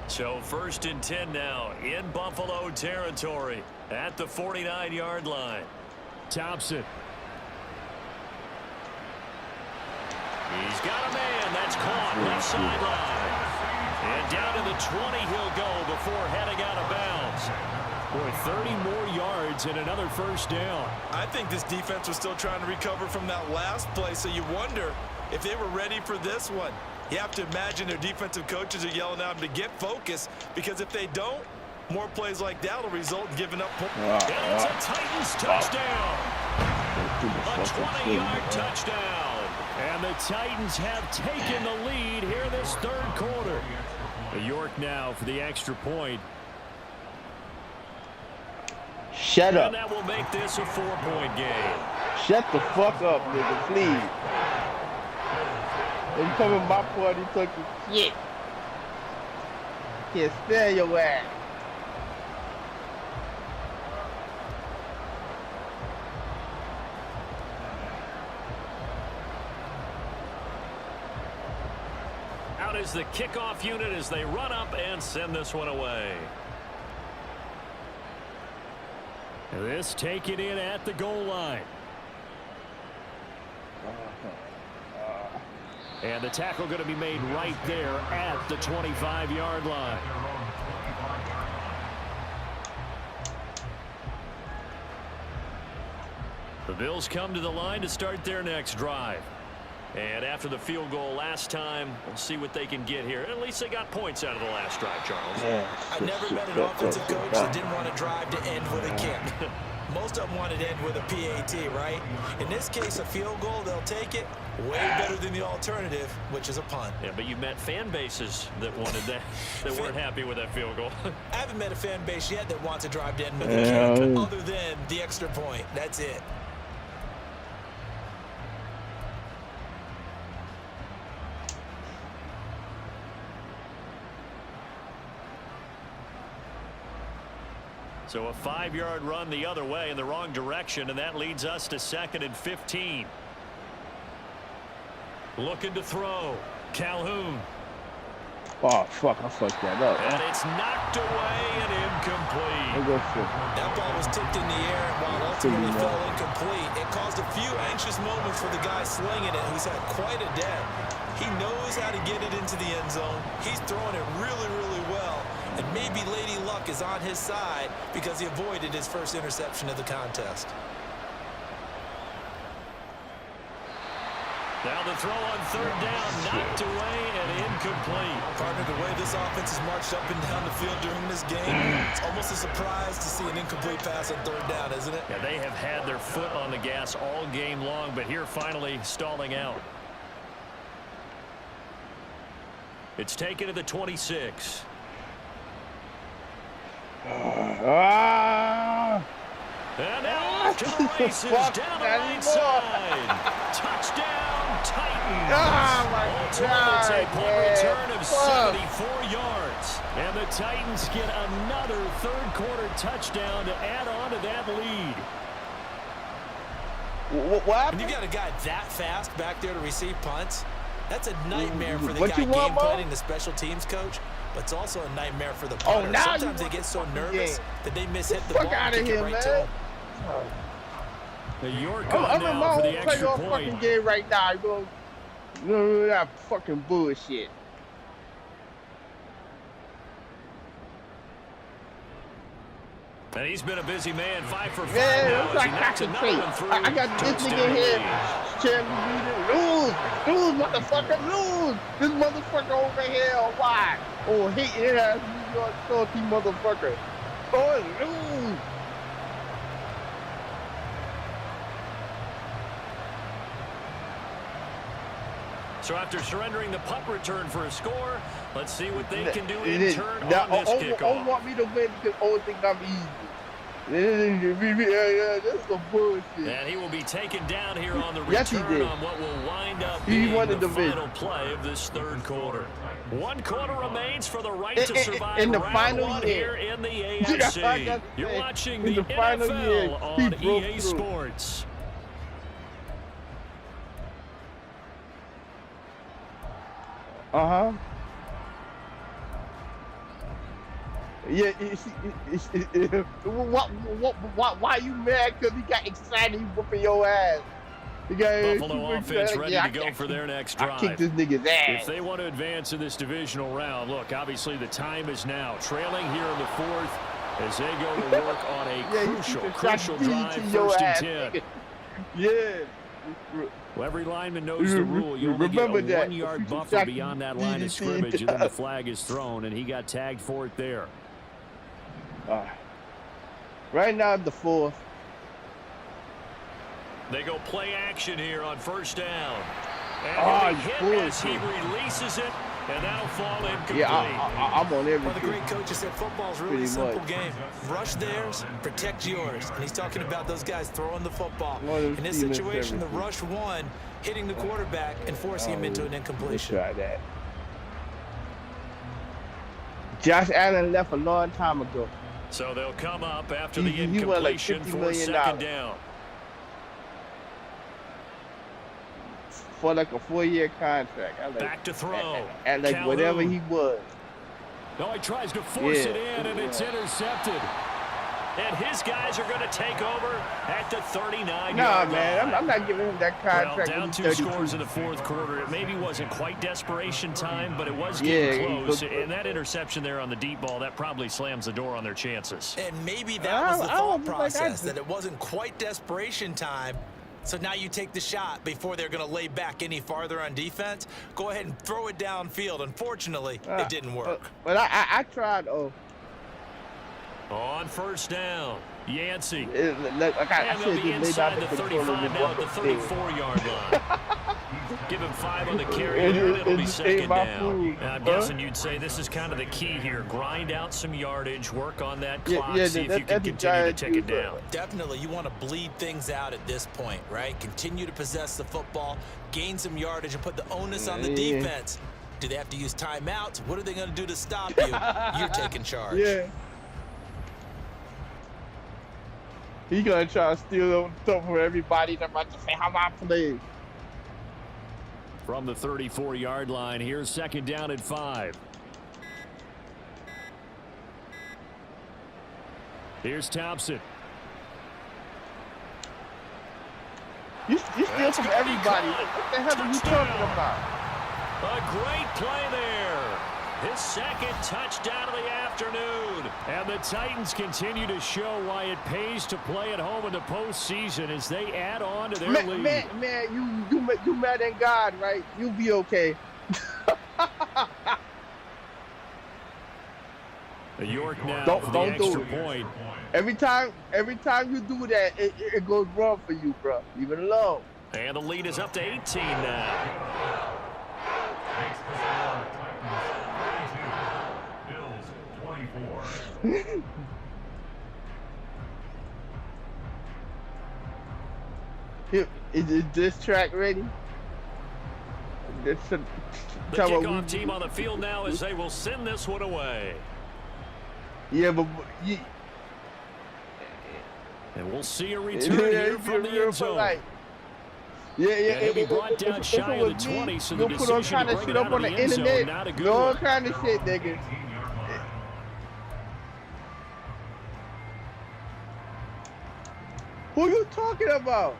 So first and 10 now in Buffalo territory at the 49-yard line. Thompson. He's got a man. That's caught left sideline. And down to the 20 he'll go before heading out of bounds. Boy, 30 more yards and another first down. I think this defense was still trying to recover from that last play, so you wonder if they were ready for this one. You have to imagine their defensive coaches are yelling at them to get focused, because if they don't, more plays like that will result in giving up points. And it's a Titans touchdown. A 20-yard touchdown. And the Titans have taken the lead here this third quarter. York now for the extra point. Shut up. And that will make this a 4-point game. Shut the fuck up, nigga, please. If you come in my party talking shit, can't stand your ass. Out is the kickoff unit as they run up and send this one away. This taken in at the goal line. And the tackle going to be made right there at the 25-yard line. The Bills come to the line to start their next drive. And after the field goal last time, we'll see what they can get here. At least they got points out of the last drive, Charles. I never met an offensive coach that didn't want to drive to end with a kick. Most of them wanted to end with a PAT, right? In this case, a field goal, they'll take it. Way better than the alternative, which is a punt. Yeah, but you met fan bases that wanted that, that weren't happy with that field goal. I haven't met a fan base yet that wants to drive to end with a kick, other than the extra point. That's it. So a 5-yard run the other way in the wrong direction, and that leads us to 2nd and 15. Looking to throw. Calhoun. Oh, fuck, I fucked that up. And it's knocked away and incomplete. That ball was tipped in the air, and while ultimately fell incomplete, it caused a few anxious moments for the guy slinging it, who's had quite a day. He knows how to get it into the end zone. He's throwing it really, really well. And maybe Lady Luck is on his side because he avoided his first interception of the contest. Now the throw on 3rd down, knocked away and incomplete. Partner, the way this offense has marched up and down the field during this game, it's almost a surprise to see an incomplete pass on 3rd down, isn't it? Yeah, they have had their foot on the gas all game long, but here finally stalling out. It's taken to the 26. Ah! And now off to the races down the right side. Touchdown, Titans. Oh, my God. Ultimately, a punt return of 74 yards. And the Titans get another 3rd quarter touchdown to add on to that lead. What happened? When you got a guy that fast back there to receive punts, that's a nightmare for the What guy you want, game planning, the special teams coach. But it's also a nightmare for the punter. Now sometimes they get so nervous that they mishit the Fuck ball out and of kick it here, right man. to them. The York I'm on in now my for the own extra playoff point. fucking game right now. You know that fucking bullshit. And he's been a busy man, 5 for 5 Man, now. I'm trying to concentrate. I got this nigga here. Lose, motherfucker, lose. This motherfucker over here, why? Oh, hating ass New York salty motherfucker. Oh, lose. So after surrendering the punt return for a score, let's see what they can do in turn on this kickoff. Don't want me to win because all think I'm easy. That's some bullshit. And he will be taken down here on the Yes, he return did. on what will wind up He being wanted the to win. final play of this 3rd quarter. 1 quarter remains for the right to survive in the round final 1 year. here in the Yeah, AFC. You're watching the final NFL year, he on broke EA through. Sports. Uh-huh. Yeah, why you mad? Because he got excited, he whooping your ass. Buffalo offense ready to go for their next drive. I kicked this nigga's ass. If they want to advance in this divisional round, look, obviously the time is now. Trailing here in the 4th as they go to work on a crucial drive, 1st and 10. Yeah. Well, every lineman knows the rule. You only get a 1-yard buffer beyond that line of scrimmage, and then the flag is thrown, and he got tagged for it there. Right now, the 4th. They go play action here on 1st down. Oh, And hit as he releases it, And that'll fall incomplete. Yeah, I'm on everything. Well, the great coach said football's really a simple game. Rush theirs, protect yours. And he's talking about those guys throwing the football. In this situation, the rush won, hitting the quarterback and forcing him into an incompletion. Let's try that. Josh Allen left a long time ago. So they'll come up after the He won like incompletion $50 for million. second down. For like a 4-year contract. Back to throw. At like Calhoun. whatever he was. No, he tries to force it in, and it's intercepted. And his guys are going to take over at the 39-yard line. Man, I'm not giving him that contract. Well, down 2 scores in the fourth quarter. It maybe wasn't quite desperation time, but it was getting close. And that interception there on the deep ball, that probably slams the door on their chances. And maybe that was the thought process, that it wasn't quite desperation time. So now you take the shot before they're going to lay back any farther on defense. Go ahead and throw it downfield. Unfortunately, it didn't work. But I tried. On first down, Yancey. And they'll be inside the 35 now at the 34-yard line. Give him 5 on the carry, and it'll be second down. I'm guessing you'd say this is kind of the key here. Grind out some yardage, work on that clock, see if you can continue to take it down. Definitely, you want to bleed things out at this point, right? Continue to possess the football, gain some yardage, and put the onus on the defense. Do they have to use timeouts? What are they going to do to stop you? You're taking charge. Yeah. He's going to try to steal stuff from everybody. I'm about to say, how I play. From the 34-yard line, here's second down and 5. Here's Thompson. You steal from everybody. What the hell are you talking about? A great play there. His second touchdown of the afternoon. And the Titans continue to show why it pays to play at home in the postseason as they add on to their lead. Man, you mad at God, right? You'll be okay. York now for the extra point. Every time you do that, it goes wrong for you, bro. Leave it alone. And the lead is up to 18 now. Is this track ready? The kickoff team on the field now as they will send this one away. Yeah, but and we'll see a return here from the end zone. Yeah. He'll be brought down shy of the 20, so the decision to bring it out of the end zone, not a good one. No kind of shit, nigga. Who you talking about?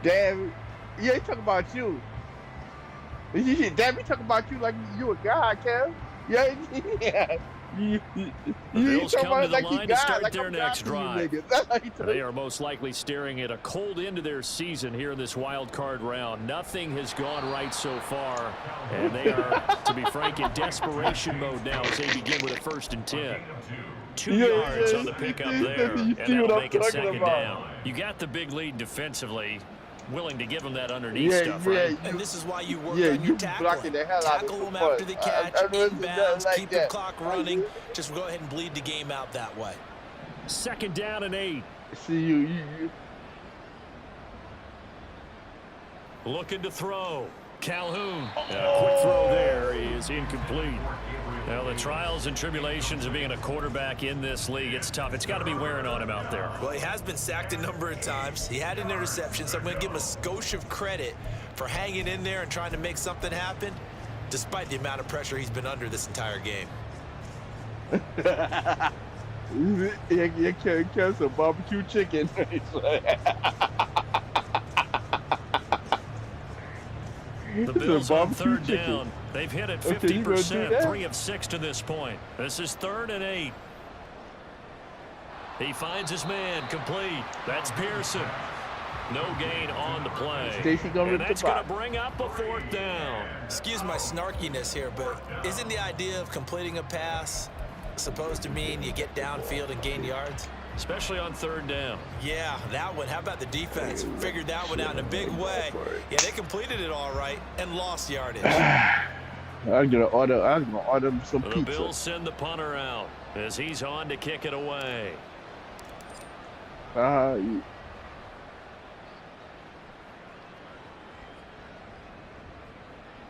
Damn, yeah, he talking about you. Damn, he talking about you like you a guy, Kev. Yeah. The Bills come to the line to start their next drive. They are most likely staring at a cold end to their season here in this wild card round. Nothing has gone right so far, and they are, to be frank, in desperation mode now as they begin with a 1st and 10. 2 yards on the pickup there, and that'll make it second down. You got the big lead defensively. Willing to give them that underneath stuff, right? And this is why you work on your tackling. Tackle them after the catch, inbounds, keep the clock running. Just go ahead and bleed the game out that way. Second down and 8. See you. Looking to throw. Calhoun. A quick throw there is incomplete. Now, the trials and tribulations of being a quarterback in this league, it's tough. It's got to be wearing on him out there. Well, he has been sacked a number of times. He had an interception, so I'm going to give him a skosh of credit for hanging in there and trying to make something happen, despite the amount of pressure he's been under this entire game. You can't kill some barbecue chicken. The Bills on third down. They've hit it 50%, 3 of 6 to this point. This is 3rd and 8. He finds his man, complete. That's Pearson. No gain on the play. And that's going to bring up a 4th down. Excuse my snarkiness here, but isn't the idea of completing a pass supposed to mean you get downfield and gain yards? especially on third down. Yeah, that one. How about the defense? Figured that one out in a big way. Yeah, they completed it all right and lost yardage. I'm gonna order some The pizza. Bills send the punter out as he's on to kick it away.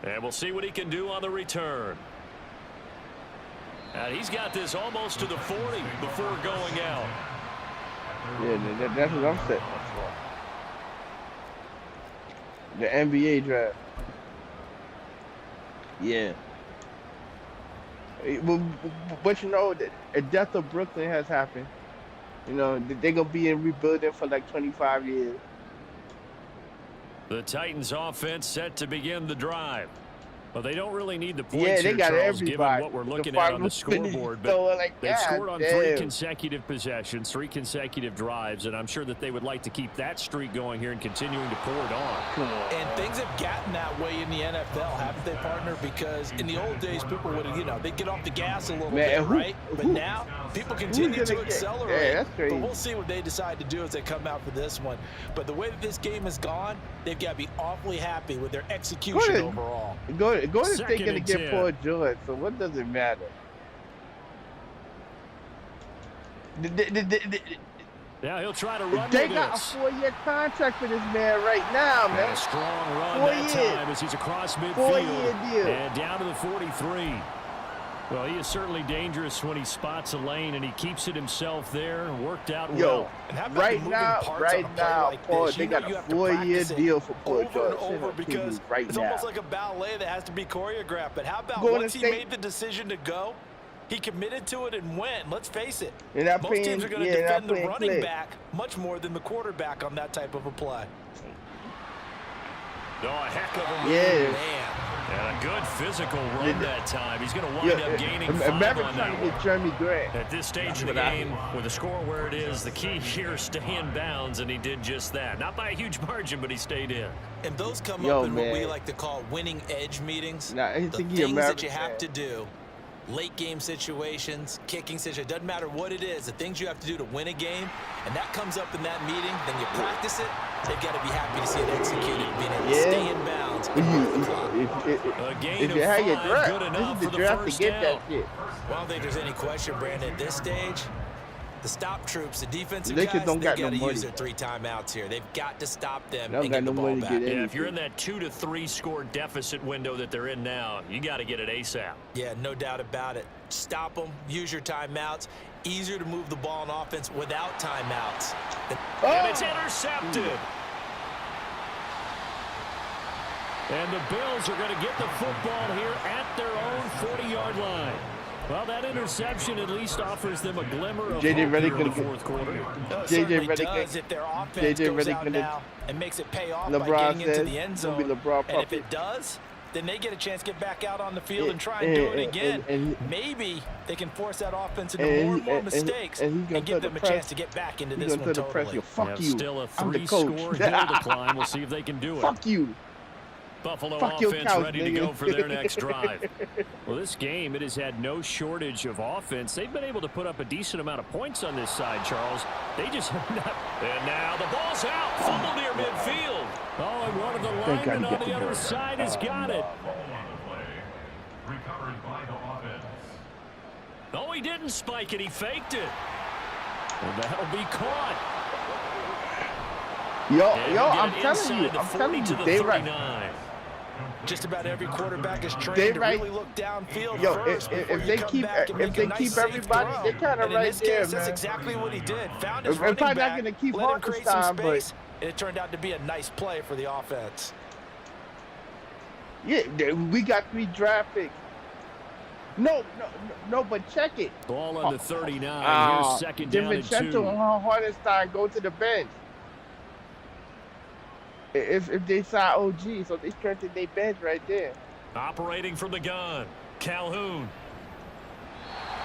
And we'll see what he can do on the return. And he's got this almost to the 40 before going out. Yeah, that's what I'm setting up for. The NBA draft. Yeah. But you know, the death of Brooklyn has happened. You know, they're going to be in rebuilding for like 25 years. The Titans offense set to begin the drive. Well, they don't really need the points Yeah, they here, got Charles, given everybody. what we're looking at on the scoreboard. But they've scored on 3 consecutive possessions, 3 consecutive drives, and I'm sure that they would like to keep that streak going here and continuing to pour it on. And things have gotten that way in the NFL, haven't they, partner? Because in the old days, people would, they'd get off the gas a little bit, right? But now, people continue to accelerate. Yeah, that's crazy. But we'll see what they decide to do as they come out for this one. But the way that this game has gone, they've got to be awfully happy with their execution overall. Go to thinking to get Paul George, so what does it matter? Yeah, he'll try to run They with got this. a 4-year contract for this man right now, man. And a strong run 4 that years. time as he's across midfield. 4-year deal. And down to the 43. Well, he is certainly dangerous when he spots a lane, and he keeps it himself there. Worked out well. And how about right the moving now, parts on a play like Paul, this? they You know got you a have to 4-year practice it deal for Paul over George. and over because right it's now. almost like a ballet that has to be choreographed. But how about Golden once he State- made the decision to go, he committed to it and went. Let's face it, You're not most playing- teams are going to yeah, you're not defend the playing running clear. back much more than the quarterback on that type of a play. Oh, a heck of a move. Yeah. Man. And a good physical run that time. He's going to wind up gaining 5 Remember on trying that to one. get Jeremy Grant. At this stage of the game, with the score where it is, the key here is stay in bounds, and he did just that. Not by a huge margin, but he stayed in. And those come Yo, up in what we man. like to call winning edge meetings. Nah, I the think things he that American you have fan. to do, late game situations, kicking situations, doesn't matter what it is, the things you have to do to win a game, and that comes up in that meeting, then you practice it, they've got to be happy to see it executed, being able to stay in bounds and move the clock. A gain If of you had your 5, draft, good enough this for is the the draft to first get down. that shit. Well, I don't think there's any question, Brandon, at this stage, the stop troops, the defensive Lakers guys, don't they've got got no to money. use their 3 timeouts here. They've got to stop them They don't and got get no the ball money to back. get Yeah, if you're in anything. that 2 to 3 score deficit window that they're in now, you got to get it ASAP. Yeah, no doubt about it. Stop them, use your timeouts. Easier to move the ball on offense without timeouts. And it's intercepted. And the Bills are going to get the football here at their own 40-yard line. Well, that interception at least offers them a glimmer of J.J. hope Redick here in the gonna fourth quarter. It J.J. certainly Redick does if their offense J.J. goes Redick out gonna- now and makes it pay off LeBron by getting into says the end it's gonna be zone. LeBron And if puppet. it does, then they get a chance to get back out on the field and try and do it again. Maybe they can force that offense into more and more mistakes he's and gonna give tell them a the chance press- to get back into He's this gonna one tell the press, totally. yo, fuck Yeah, you. still a I'm the coach. 3-score hill decline. We'll see if they can do it. Fuck you. Buffalo Fuck your offense couch, ready to nigga. go for their next drive. Well, this game, it has had no shortage of offense. They've been able to put up a decent amount of points on this side, Charles. They just have not. And now the ball's out. Fumble near midfield. Oh, and one of the linemen on the other side has got it. Recovered by the offense. No, he didn't spike it. He faked it. And that'll be caught. Yo, And yo, we get I'm it telling you, inside the I'm 40 telling to you, the they right. 39. Just about every quarterback is trained They to right. really look downfield Yo, first before if you they come keep back and if make they a nice keep safe everybody, throw. they kind of And in right this there, case, that's man. exactly what he did. Found his They're running probably not back, gonna keep let him Hart create this some time, but- space, and it turned out to be a nice play for the offense. Yeah, we got 3 draft picks. No, but check it. Ball on the 39. Here's second down and 2. DiVincenzo and Hardenstein go to the bench. If they sign OG, so they strengthen their bench right there. Operating from the gun. Calhoun.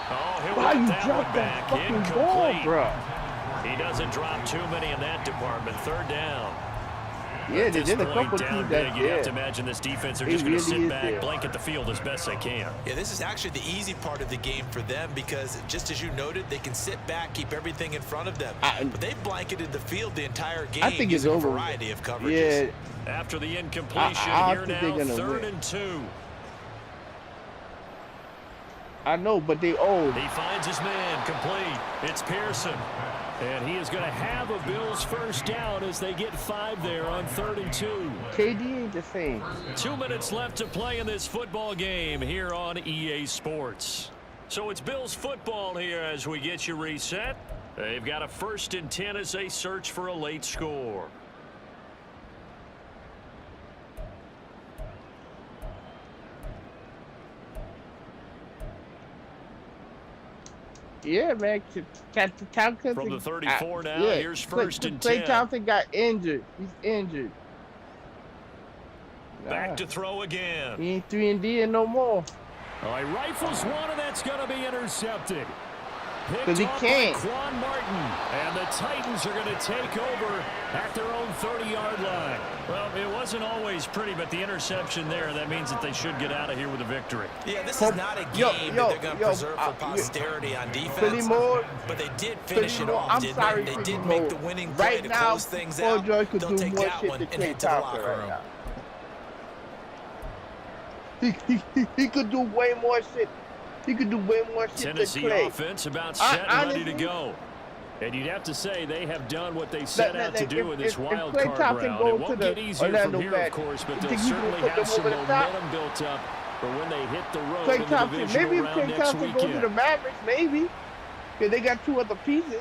Oh, he'll Why get you that drop one that back. fucking ball, Incomplete. bro? He doesn't drop too many in that department. Third down. Yeah, At this there's a point, couple down teams big, that you have to imagine this defense are It just going to really sit is back, there. blanket the field as best they can. Yeah, this is actually the easy part of the game for them because, just as you noted, they can sit back, keep everything in front of them. But they've blanketed the field the entire game I think it's using a over. variety of coverages. Yeah, After the incompletion, I here think now, they're gonna 3rd win. and 2. I know, but they old. He finds his man, complete. It's Pearson. And he is going to have a Bills first down as they get 5 there on 3rd and 2. KD ain't the same. 2 minutes left to play in this football game here on EA Sports. So it's Bills football here as we get you reset. They've got a 1st and 10 as they search for a late score. Yeah, man. Thompson From the 34 now, yeah, here's 1st and Klay 10. Thompson got injured. He's injured. Back to throw again. He ain't 3-and-D no more. All right, rifles one, and that's going to be intercepted. Because he Picked off can't. by Quan Martin, and the Titans are going to take over at their own 30-yard line. Well, it wasn't always pretty, but the interception there, that means that they should get out of here with a victory. Yeah, this is not a game that they're going to preserve for posterity on defense. But they did finish it off, didn't they? They did make the winning play to close things out. They'll take that one and head to the locker room. He could do way more shit. He could do way more shit Tennessee than Klay. offense about set and ready to go. And you'd have to say they have done what they set out to do in this wild card round. It won't get easier from here, of course, but they'll certainly have some momentum built up for when they hit the road in the divisional round next weekend. Go to the Mavericks, maybe. Because they got 2 other pieces.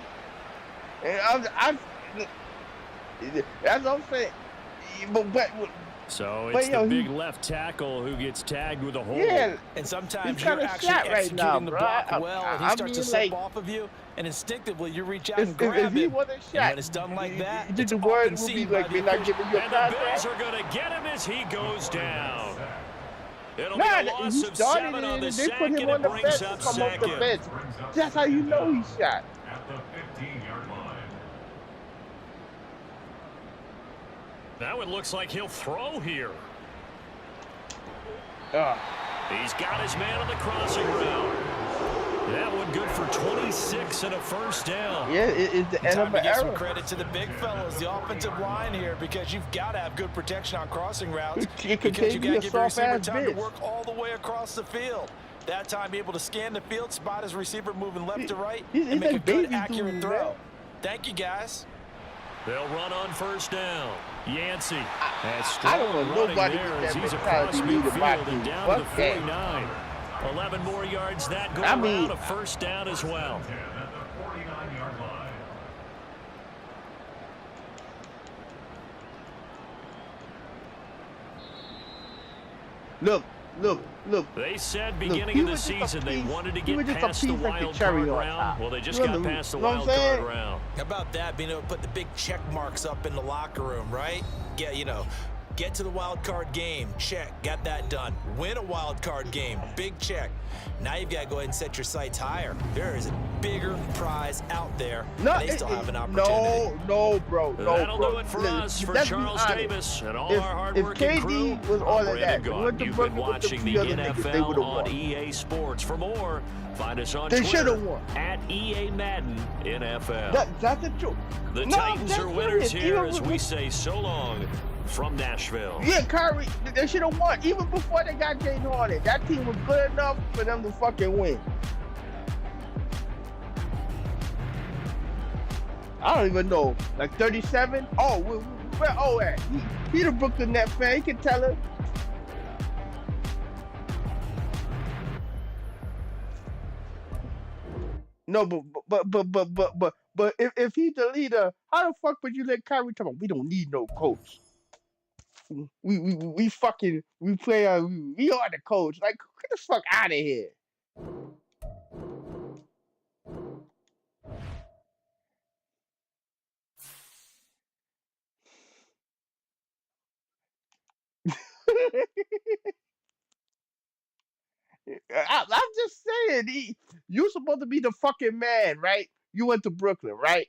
And that's what I'm saying. But so it's the big left tackle who gets tagged with a hold. Yeah, and sometimes you're actually executing the block well, and he starts to slip off of you, and instinctively you reach out and grab him. And when it's done like that, it's often seen by the official. And the Bills are going to get him as he goes down. It'll be a loss of 7 on the sack, and it brings up 2nd. That's how you know he shot. At the 15-yard line. Now it looks like he'll throw here. He's got his man on the crossing route. That one good for 26 and a first down. Yeah, it's the end of an Time to give some era. credit to the big fellas, the offensive line here, because you've got to have good protection on crossing routes. Because you got to give your receiver time to work all the way across the field. That time, be able to scan the field, spot his receiver moving left to right, and make a good, accurate throw. Thank you, guys. They'll run on first down. Yancey has I don't strong know running nobody there with as that he's across mentality needed by midfield and team. down to the Fuck that. 49. 11 more yards that go around, a first down as well. At the 49-yard line. Look. They said beginning of the season they wanted to get past the wild card round. Well, they just got past the wild card round. How about that, being able to put the big check marks up in the locker room, right? Get to the wild card game, check, got that done. Win a wild card game, big check. Now you've got to go ahead and set your sights higher. There is a bigger prize out there, and they still have an opportunity. No, bro. That'll do it for us, for Charles Davis and all our hard-working crew. Was all I'm of that. Brandon You've been watching the NFL on EA Sports. For more, find us on Twitter at EA Madden NFL. That's the truth. The Titans are winners here as we say so long from Nashville. Yeah, Kyrie, they should have won. Even before they got James Harden, that team was good enough for them to fucking win. I don't even know. Like 37? Oh, where O at? He the Brooklyn Net fan. He can tell her. No, but if he's the leader, how the fuck would you let Kyrie talk about? We don't need no coach. We play. We are the coach. Like, get the fuck out of here. I'm just saying, you supposed to be the fucking man, right? You went to Brooklyn, right?